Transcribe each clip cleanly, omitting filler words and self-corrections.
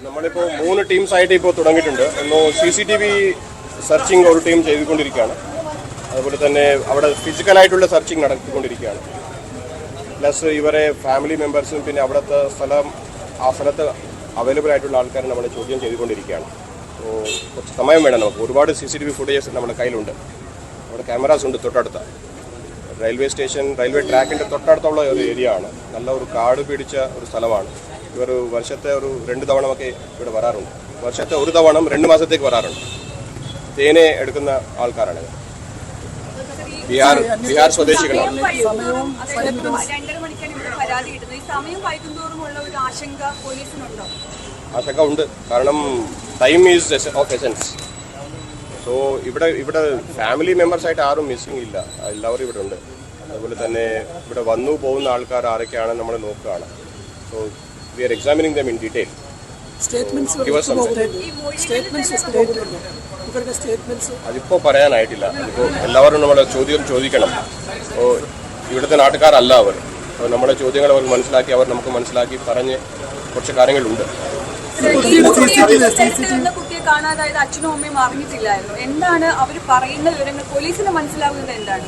നമ്മളിപ്പോൾ 3 ടീംസായിട്ട് ഇപ്പോൾ തുടങ്ങിയിട്ടുണ്ട്. ഒന്ന് CCTV സെർച്ചിങ് ഒരു ടീം ചെയ്തുകൊണ്ടിരിക്കുകയാണ്. അതുപോലെ തന്നെ അവിടെ ഫിസിക്കലായിട്ടുള്ള സെർച്ചിങ് നടത്തിക്കൊണ്ടിരിക്കുകയാണ്. പ്ലസ് ഇവരെ ഫാമിലി മെമ്പേഴ്സും പിന്നെ അവിടുത്തെ ആ സ്ഥലത്ത് അവൈലബിൾ ആയിട്ടുള്ള ആൾക്കാരെ നമ്മൾ ചോദ്യം ചെയ്തുകൊണ്ടിരിക്കുകയാണ്. അപ്പോൾ കുറച്ച് സമയം വേണം നമുക്ക്. ഒരുപാട് CCTV ഫുട്ടേജസ് നമ്മുടെ കയ്യിലുണ്ട്. അവിടെ ക്യാമറാസ് ഉണ്ട് തൊട്ടടുത്ത റെയിൽവേ സ്റ്റേഷൻ, റെയിൽവേ ട്രാക്കിൻ്റെ തൊട്ടടുത്തുള്ള ഒരു ഏരിയ ആണ്. നല്ല ഒരു കാട് പിടിച്ച ഒരു സ്ഥലമാണ്. ഇവർ വർഷത്തെ ഒരു 2 തവണയൊക്കെ ഇവിടെ വരാറുണ്ട്. വർഷത്തെ ഒരു തവണ 2 മാസത്തേക്ക് വരാറുണ്ട്. തേനെ എടുക്കുന്ന ആൾക്കാരാണ്. ബിഹാർ സ്വദേശികളാണ്. ആശങ്ക ഉണ്ട്. കാരണം time is of essence. So ഇവിടെ ഫാമിലി മെമ്പേഴ്സായിട്ട് ആരും മിസ്സിംഗ് ഇല്ല. എല്ലാവരും ഇവിടെ ഉണ്ട്. അതുപോലെ തന്നെ ഇവിടെ വന്നു പോകുന്ന ആൾക്കാർ ആരൊക്കെയാണെന്ന് നമ്മൾ നോക്കുകയാണ്. So we are examining them in detail. അതിപ്പോൾ പറയാനായിട്ടില്ല. അതിപ്പോൾ എല്ലാവരും നമ്മളെ ചോദ്യം ചോദിക്കണം. അപ്പോൾ ഇവിടുത്തെ നാട്ടുകാരല്ല അവർ. അപ്പോൾ നമ്മുടെ ചോദ്യങ്ങൾ അവർ മനസ്സിലാക്കി, അവർ നമുക്ക് മനസ്സിലാക്കി പറഞ്ഞ് കുറച്ച് കാര്യങ്ങളുണ്ട്. കുട്ടിയെ കാണാതായത് അച്ഛനും അമ്മയും അറിഞ്ഞിട്ടില്ലായിരുന്നു. എന്താണ് അവർ പറയുന്ന വിവരങ്ങൾ പോലീസിന് മനസ്സിലാവുന്നത്? എന്താണ്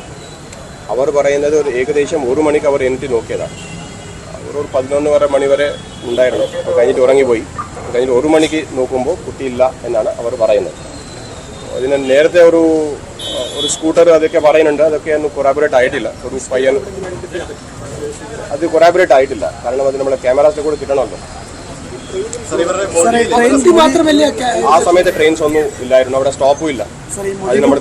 അവർ പറയുന്നത്? ഏകദേശം 1 മണിക്ക് അവർ എണീറ്റ് നോക്കിയതാണ്. ഒരു 11 മണി വരെ ഉണ്ടായിരുന്നു. അപ്പോൾ കഴിഞ്ഞിട്ട് ഉറങ്ങിപ്പോയി. കഴിഞ്ഞിട്ട് 1 മണിക്ക് നോക്കുമ്പോൾ കുട്ടിയില്ല എന്നാണ് അവർ പറയുന്നത്. അതിന് നേരത്തെ ഒരു സ്കൂട്ടർ അതൊക്കെ പറയുന്നുണ്ട്. അതൊക്കെ ഒന്നും കൊറാബറേറ്റ് ആയിട്ടില്ല. ഒരു പയ്യൻ അത് കൊറാബറേറ്റ് ആയിട്ടില്ല. കാരണം അത് നമ്മളെ ക്യാമറാസിൽ കൂടെ കിട്ടണമല്ലോ. ആ സമയത്ത് ട്രെയിൻസ് ഒന്നും ഇല്ലായിരുന്നു. അവിടെ സ്റ്റോപ്പും ഇല്ല. അത് നമ്മുടെ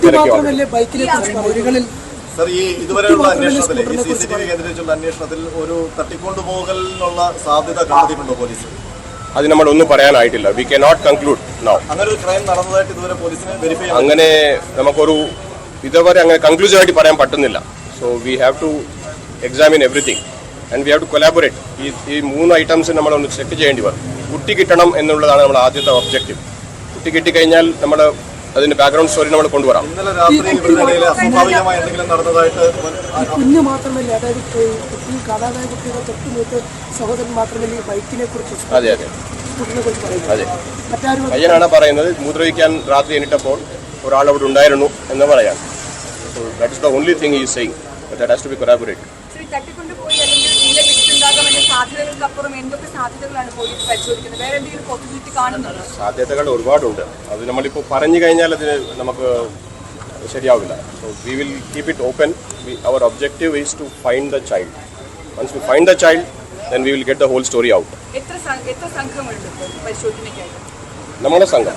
ഇതുവരെയുള്ള അന്വേഷണത്തിൽ CCTV കേന്ദ്രീകരിച്ചുള്ള അന്വേഷണത്തിൽ ഒരു തട്ടിക്കൊണ്ടുപോകലിനുള്ള സാധ്യത കണ്ടെത്തിയിട്ടുണ്ടോ പോലീസ്? അത് നമ്മളൊന്നും പറയാനായിട്ടില്ല. We can not conclude now. അങ്ങനെ ഒരു ക്രൈം നടന്നതായിട്ട് ഇതുവരെ പോലീസിനെ വെരിഫൈ അങ്ങനെ നമുക്കൊരു ഇതുവരെ അങ്ങനെ കൺക്ലൂസീവ് ആയിട്ട് പറയാൻ പറ്റുന്നില്ല. So we have to examine everything and we have to collaborate. ഈ 3 ഐറ്റംസ് നമ്മളൊന്ന് ചെക്ക് ചെയ്യേണ്ടി വരും. കുട്ടി കിട്ടണം എന്നുള്ളതാണ് നമ്മുടെ ആദ്യത്തെ ഒബ്ജക്റ്റീവ്. കുട്ടി കിട്ടിക്കഴിഞ്ഞാൽ നമ്മൾ അതിന്റെ ബാക്ക്ഗ്രൗണ്ട് സ്റ്റോറി നമ്മൾ കൊണ്ടുവരാം. ഇന്നലെ രാത്രി ഇവരുടെ അസ്വാഭാവികമായ എന്തെങ്കിലും നടന്നതായിട്ട് കുഞ്ഞ് മാത്രമല്ല, അതായത് കുട്ടി കാണാതായ കുട്ടിയുടെ തൊട്ടുമൂത്ത് സഹോദരൻ മാത്രമല്ല ബൈക്കിനെ കുറിച്ച് അതെ പയ്യനാണ് പറയുന്നത്. മൂത്രവിക്കാൻ രാത്രി എണീറ്റപ്പോൾ ഒരാൾ അവിടെ ഉണ്ടായിരുന്നു എന്ന് പറയാം. So that is the only thing he is saying. But that has to be corroborated. സാധ്യതകൾ ഒരുപാടുണ്ട്. അത് നമ്മളിപ്പോൾ പറഞ്ഞു കഴിഞ്ഞാൽ അതിന് നമുക്ക് ശരിയാവില്ല. So we will keep it open. Our objective is to find the child. Once we find the child then we will get the whole story out. നമ്മുടെ സംഘം,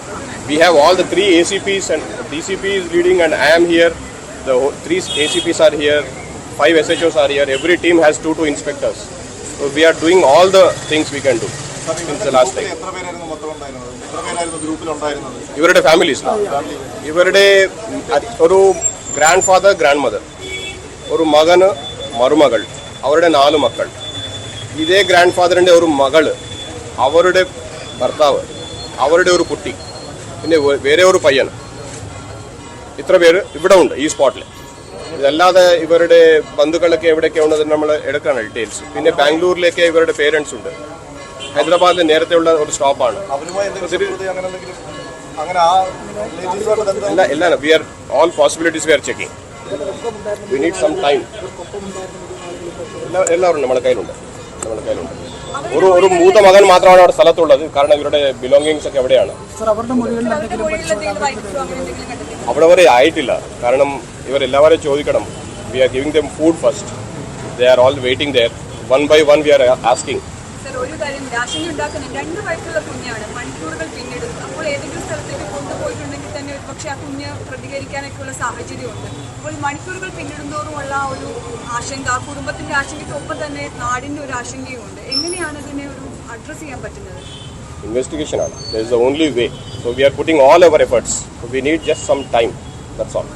we have all the 3 ACPs and DCP is leading and I am here. The 3 ACPs are here, 5 SHOs are here. Every team has 2 inspectors. So we are doing all the things we can do since the last time. ഇവരുടെ families, ഇവരുടെ ഒരു grand father, grand mother, ഒരു മകന്, മരുമകൾ, അവരുടെ 4 മക്കൾ, ഇതേ grand ഫാദറിൻ്റെ ഒരു മകള്, അവരുടെ ഭർത്താവ്, അവരുടെ ഒരു കുട്ടി, പിന്നെ വേറെ ഒരു പയ്യൻ. ഇത്ര പേര് ഇവിടെ ഉണ്ട് ഈ സ്പോട്ടിൽ. ഇതല്ലാതെ ഇവരുടെ ബന്ധുക്കളൊക്കെ എവിടെയൊക്കെ ഉള്ളത് നമ്മൾ എടുക്കണം ഡീറ്റെയിൽസ്. പിന്നെ ബാംഗ്ലൂരിലേക്ക് ഇവരുടെ പേരൻസ് ഉണ്ട്. ഹൈദരാബാദിൽ നേരത്തെയുള്ള ഒരു സ്റ്റോപ്പാണ്. എല്ലാം we are all possibilities we are checking. We need some time. എല്ലാവരും നമ്മുടെ കയ്യിലുണ്ട്. ഒരു മൂത്ത മകൻ മാത്രമാണ് അവിടെ സ്ഥലത്തുള്ളത്. കാരണം ഇവരുടെ ബിലോങ്ങിങ്സ് ഒക്കെ എവിടെയാണ്. അവിടെ വരെ ആയിട്ടില്ല. കാരണം ഇവരെല്ലാവരും ചോദിക്കണം. We are giving them food first. They are all waiting there. 1 by 1 we are asking. ഒരു കാര്യം, ആശങ്കയുണ്ടാക്കുന്ന 2 വയസ്സുള്ള കുഞ്ഞാണ്. മണിക്കൂറുകൾ പിന്നീട് അപ്പോൾ ഏതെങ്കിലും സ്ഥലത്തേക്ക് കൊണ്ടുപോയിട്ടുണ്ടെങ്കിൽ തന്നെ പക്ഷേ ആ കുഞ്ഞ് പ്രതികരിക്കാനൊക്കെയുള്ള സാഹചര്യമുണ്ട്. അപ്പോൾ മണിക്കൂറുകൾ പിന്നിടുന്നതോറുമുള്ള ഒരു ആശങ്ക, കുടുംബത്തിന്റെ ആശങ്കയ്ക്കൊപ്പം തന്നെ നാടിന്റെ ഒരു ആശങ്കയുമുണ്ട്. എങ്ങനെയാണ് ഇതിനെ ഒരു അഡ്രസ് ചെയ്യാൻ പറ്റുന്നത്? ഇൻവെസ്റ്റിഗേഷൻ ആണ്. That is the only way. So we are putting all our efforts. We need just some time. That's all.